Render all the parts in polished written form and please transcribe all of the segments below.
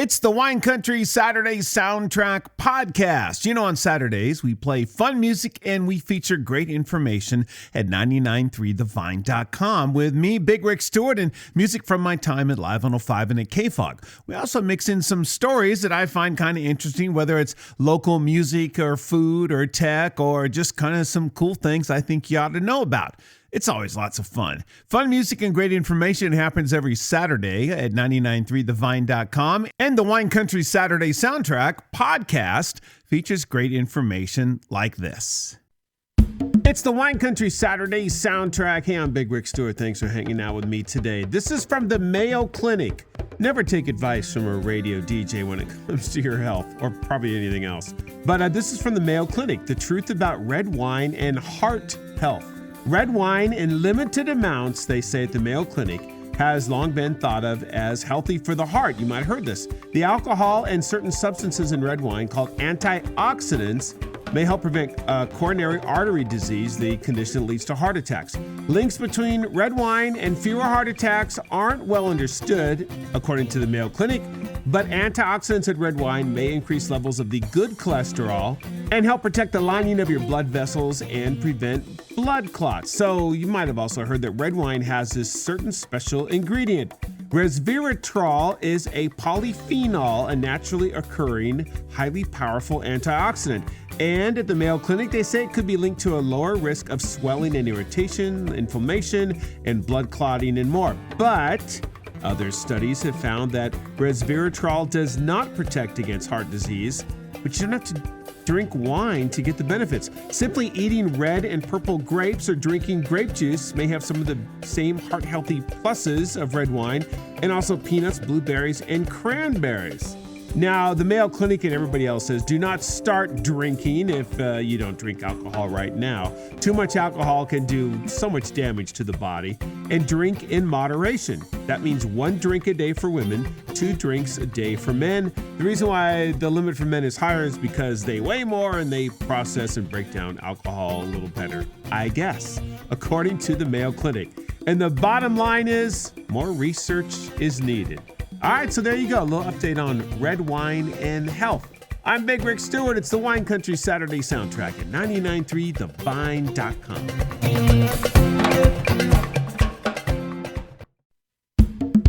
It's the Wine Country Saturday Soundtrack Podcast. You know, on Saturdays, we play fun music and we feature great information at 993thevine.com with me, Big Rick Stewart, and music from my time at Live 105 and at KFOG. We also mix in some stories that I find kind of interesting, whether it's local music or food or tech or just kind of some cool things I think you ought to know about. It's always lots of fun. Fun music and great information happens every Saturday at 993thevine.com. And the Wine Country Saturday Soundtrack Podcast features great information like this. It's the Wine Country Saturday Soundtrack. Hey, I'm Big Rick Stewart. Thanks for hanging out with me today. This is from the Mayo Clinic. Never take advice from a radio DJ when it comes to your health, or probably anything else. But this is from the Mayo Clinic. The truth about red wine and heart health. Red wine in limited amounts, they say at the Mayo Clinic, has long been thought of as healthy for the heart. You might have heard this. The alcohol and certain substances in red wine called antioxidants may help prevent coronary artery disease, the condition that leads to heart attacks. Links between red wine and fewer heart attacks aren't well understood, according to the Mayo Clinic, but antioxidants in red wine may increase levels of the good cholesterol and help protect the lining of your blood vessels and prevent blood clots. So you might have also heard that red wine has this certain special ingredient. Resveratrol is a polyphenol, a naturally occurring, highly powerful antioxidant. And at the Mayo Clinic, they say it could be linked to a lower risk of swelling and irritation, inflammation, and blood clotting and more. But other studies have found that resveratrol does not protect against heart disease, but you don't have to drink wine to get the benefits. Simply eating red and purple grapes or drinking grape juice may have some of the same heart-healthy pluses of red wine, and also peanuts, blueberries, and cranberries. Now, the Mayo Clinic and everybody else says do not start drinking if you don't drink alcohol right now. Too much alcohol can do so much damage to the body. And drink in moderation. That means 1 drink a day for women, 2 drinks a day for men. The reason why the limit for men is higher is because they weigh more and they process and break down alcohol a little better, I guess, according to the Mayo Clinic. And the bottom line is more research is needed. All right, so there you go. A little update on red wine and health. I'm Big Rick Stewart. It's the Wine Country Saturday Soundtrack at 993thevine.com.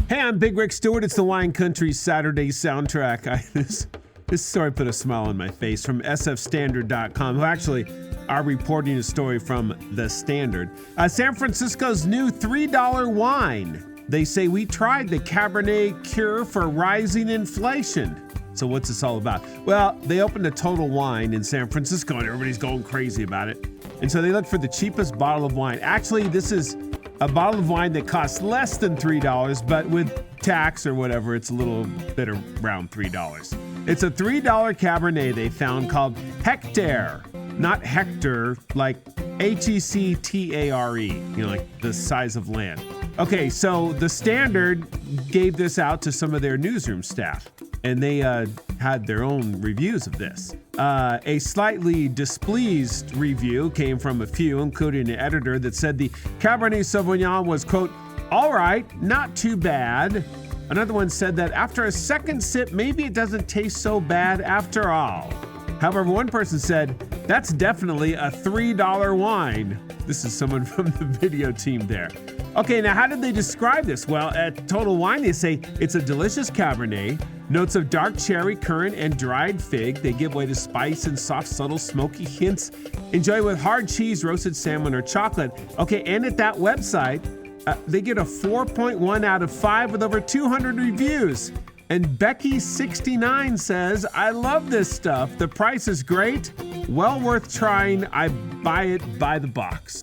Hey, I'm Big Rick Stewart. It's the Wine Country Saturday Soundtrack. This story put a smile on my face from sfstandard.com, who actually are reporting a story from The Standard. San Francisco's new $3 wine. They say we tried the cabernet cure for rising inflation. So what's this all about? Well, they opened a Total Wine in San Francisco and everybody's going crazy about it. And so they looked for the cheapest bottle of wine. Actually, this is a bottle of wine that costs less than $3, but with tax or whatever, it's a little bit around $3. It's a $3 Cabernet they found called Hectare, not Hector, like Hectare, like the size of land. Okay, so The Standard gave this out to some of their newsroom staff, and they had their own reviews of this. A slightly displeased review came from a few, including an editor that said the Cabernet Sauvignon was, quote, all right, not too bad. Another one said that after a second sip, maybe it doesn't taste so bad after all. However, one person said, that's definitely a $3 wine. This is someone from the video team there. Okay, now how did they describe this? Well, at Total Wine, they say it's a delicious Cabernet, notes of dark cherry, currant, and dried fig. They give way to spice and soft, subtle, smoky hints. Enjoy with hard cheese, roasted salmon, or chocolate. Okay, and at that website, they get a 4.1 out of 5 with over 200 reviews. And Becky69 says, I love this stuff. The price is great. Well worth trying. I buy it by the box.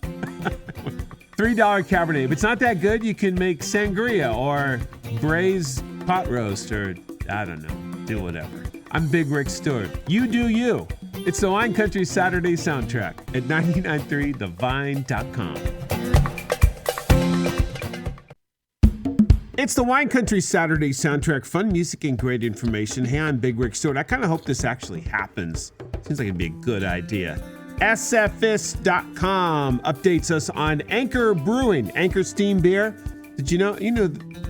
$3 Cabernet. If it's not that good, you can make sangria or braised pot roast or, I don't know, do whatever. I'm Big Rick Stewart. You do you. It's the Wine Country Saturday Soundtrack at 993thevine.com. It's the Wine Country Saturday Soundtrack. Fun music and great information. Hey, I'm Big Rick Stewart. I kind of hope this actually happens. Seems like it'd be a good idea. SFist.com updates us on Anchor Brewing. Anchor Steam Beer Did you know,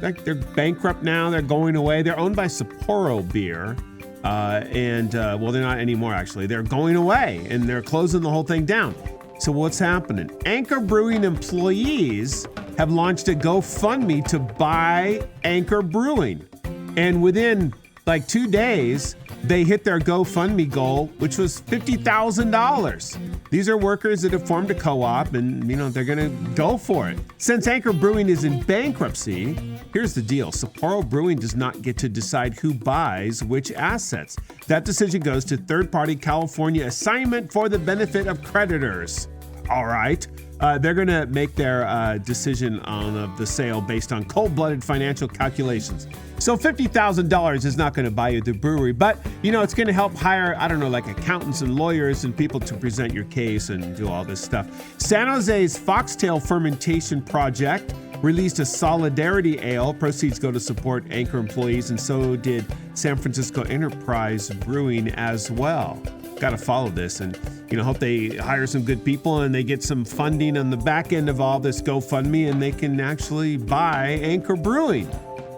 like they're bankrupt now. They're going away. They're owned by Sapporo Beer. Well, they're not anymore, actually. They're going away, and they're closing the whole thing down. So what's happening? Anchor Brewing employees have launched a GoFundMe to buy Anchor Brewing. And within like 2 days, they hit their GoFundMe goal, which was $50,000. These are workers that have formed a co-op and, they're going to go for it. Since Anchor Brewing is in bankruptcy, here's the deal. Sapporo Brewing does not get to decide who buys which assets. That decision goes to third-party California assignment for the benefit of creditors. All right. They're going to make their decision on the sale based on cold-blooded financial calculations. So $50,000 is not going to buy you the brewery, but, it's going to help hire, like accountants and lawyers and people to present your case and do all this stuff. San Jose's Foxtail Fermentation Project released a Solidarity Ale. Proceeds go to support Anchor employees, and so did San Francisco Enterprise Brewing as well. Got to follow this and, hope they hire some good people and they get some funding on the back end of all this GoFundMe and they can actually buy Anchor Brewing.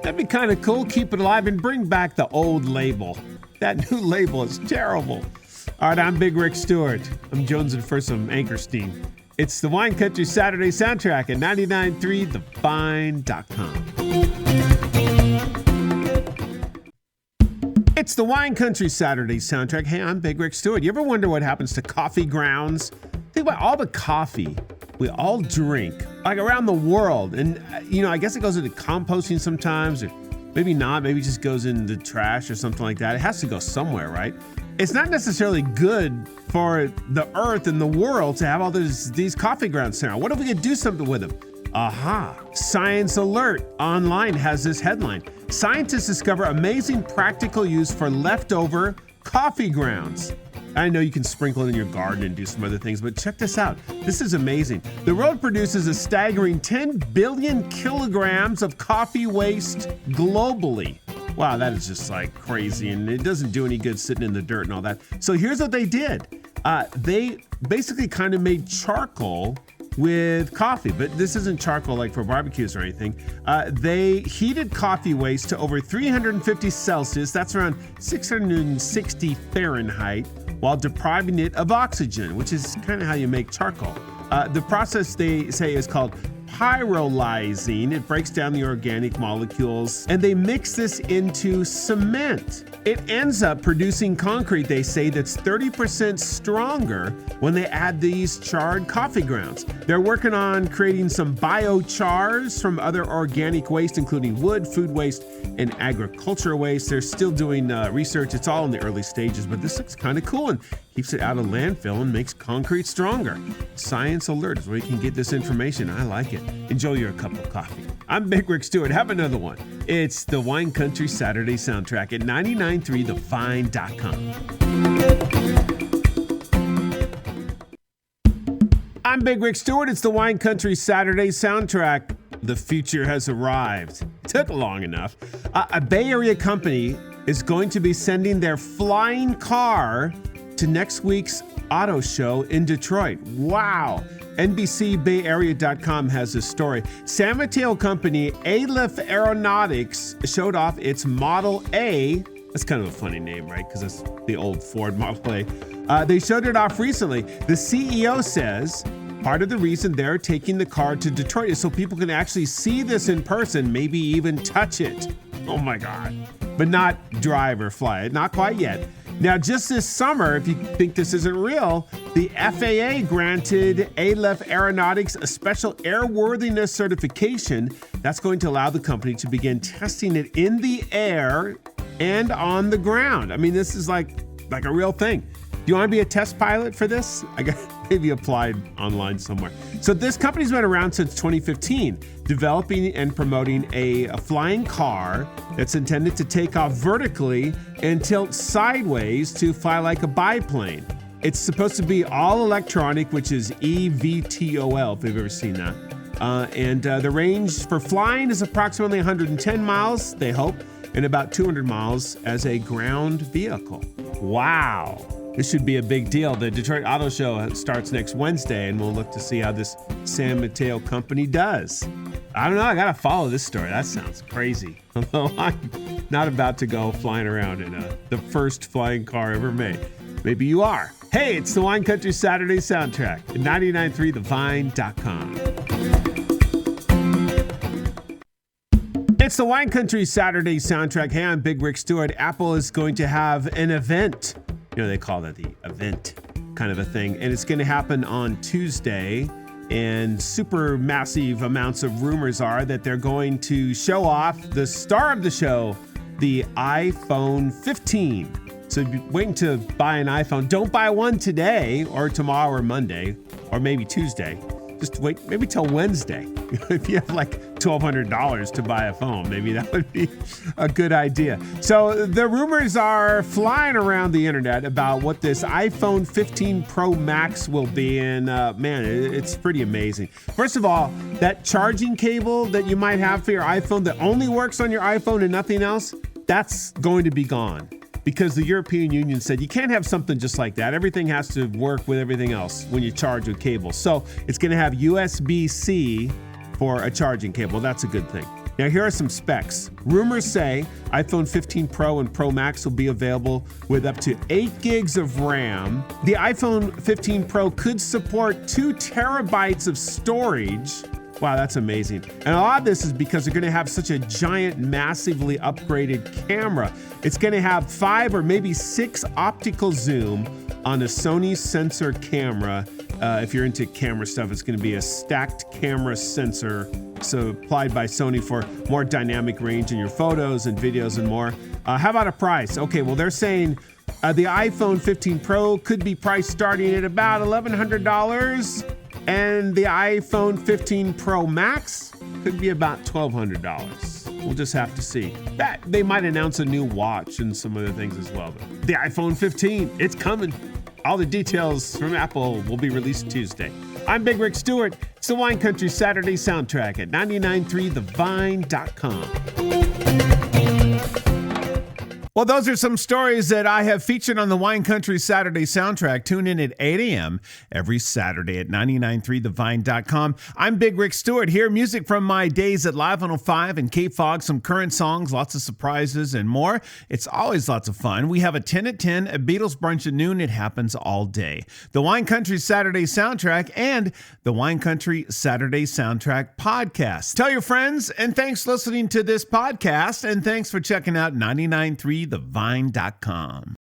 That'd be kind of cool. Keep it alive and bring back the old label. That new label is terrible. All right, I'm Big Rick Stewart. I'm jonesing for some Anchor steam. It's the Wine Country Saturday soundtrack at 99.3thevine.com. It's the Wine Country Saturday soundtrack. Hey, I'm Big Rick Stewart. You ever wonder what happens to coffee grounds? Think about all the coffee we all drink, like around the world. And, I guess it goes into composting sometimes, or maybe not. Maybe it just goes into trash or something like that. It has to go somewhere, right? It's not necessarily good for the earth and the world to have all these coffee grounds around. What if we could do something with them? Aha! Science Alert online has this headline. Scientists discover amazing practical use for leftover coffee grounds. I know you can sprinkle it in your garden and do some other things, but check this out. This is amazing. The world produces a staggering 10 billion kilograms of coffee waste globally. Wow, that is just like crazy, and it doesn't do any good sitting in the dirt and all that. So here's what they did. They basically kind of made charcoal with coffee, but this isn't charcoal like for barbecues or anything. They heated coffee waste to over 350 Celsius, that's around 660 Fahrenheit, while depriving it of oxygen, which is kind of how you make charcoal. The process, they say, is called pyrolyzing. It breaks down the organic molecules, and they mix this into cement. It ends up producing concrete, they say, that's 30% stronger when they add these charred coffee grounds. They're working on creating some biochars from other organic waste, including wood, food waste, and agricultural waste. They're still doing research. It's all in the early stages, but this looks kind of cool and keeps it out of landfill and makes concrete stronger. Science Alert is where you can get this information. I like it. Enjoy your cup of coffee. I'm Big Rick Stewart. Have another one. It's the Wine Country Saturday soundtrack at 99.3thevine.com. I'm Big Rick Stewart. It's the Wine Country Saturday soundtrack. The future has arrived. It took long enough. A Bay Area company is going to be sending their flying car to next week's auto show in Detroit. Wow. NBCBayArea.com has this story. San Mateo company Aleph Aeronautics showed off its Model A. That's kind of a funny name, right? Because it's the old Ford Model A. They showed it off recently. The CEO says part of the reason they're taking the car to Detroit is so people can actually see this in person, maybe even touch it. Oh my God. But not drive or fly it. Not quite yet. Now, just this summer, if you think this isn't real, the FAA granted Aleph Aeronautics a special airworthiness certification that's going to allow the company to begin testing it in the air and on the ground. I mean, this is like a real thing. Do you want to be a test pilot for this? I got maybe applied online somewhere. So this company's been around since 2015, developing and promoting a flying car that's intended to take off vertically and tilt sideways to fly like a biplane. It's supposed to be all electronic, which is eVTOL, if you've ever seen that. And the range for flying is approximately 110 miles, they hope, and about 200 miles as a ground vehicle. Wow. This should be a big deal. The Detroit Auto Show starts next Wednesday, and we'll look to see how this San Mateo company does. I don't know. I got to follow this story. That sounds crazy. Although I'm not about to go flying around in the first flying car ever made. Maybe you are. Hey, it's the Wine Country Saturday soundtrack at 993thevine.com. It's the Wine Country Saturday soundtrack. Hey, I'm Big Rick Stewart. Apple is going to have an event. You know, they call that the event kind of a thing. And it's going to happen on Tuesday. And super massive amounts of rumors are that they're going to show off the star of the show, the iPhone 15. So if you're waiting to buy an iPhone, don't buy one today or tomorrow or Monday or maybe Tuesday. Just wait maybe till Wednesday. If you have like $1,200 to buy a phone, maybe that would be a good idea. So the rumors are flying around the internet about what this iPhone 15 Pro Max will be. And man, it's pretty amazing. First of all, that charging cable that you might have for your iPhone that only works on your iPhone and nothing else, that's going to be gone. Because the European Union said you can't have something just like that. Everything has to work with everything else when you charge with cables. So it's going to have USB-C for a charging cable. That's a good thing. Now, here are some specs. Rumors say iPhone 15 Pro and Pro Max will be available with up to 8 gigs of RAM. The iPhone 15 Pro could support 2 terabytes of storage. Wow, that's amazing. And a lot of this is because they're going to have such a giant, massively upgraded camera. It's going to have 5 or maybe 6 optical zoom on a Sony sensor camera. If you're into camera stuff, it's going to be a stacked camera sensor supplied by Sony for more dynamic range in your photos and videos and more. How about a price? Okay, well, they're saying the iPhone 15 Pro could be priced starting at about $1,100. And the iPhone 15 Pro Max could be about $1,200. We'll just have to see. That they might announce a new watch and some other things as well. But the iPhone 15, it's coming. All the details from Apple will be released Tuesday. I'm Big Rick Stewart. It's the Wine Country Saturday soundtrack at 993thevine.com. Well, those are some stories that I have featured on the Wine Country Saturday soundtrack. Tune in at 8 a.m. every Saturday at 993thevine.com. I'm Big Rick Stewart here. Music from my days at Live 105 and Cape Fog, some current songs, lots of surprises and more. It's always lots of fun. We have a 10 at 10, a Beatles brunch at noon. It happens all day. The Wine Country Saturday soundtrack and the Wine Country Saturday soundtrack podcast. Tell your friends, and thanks for listening to this podcast, and thanks for checking out 993thevine.com.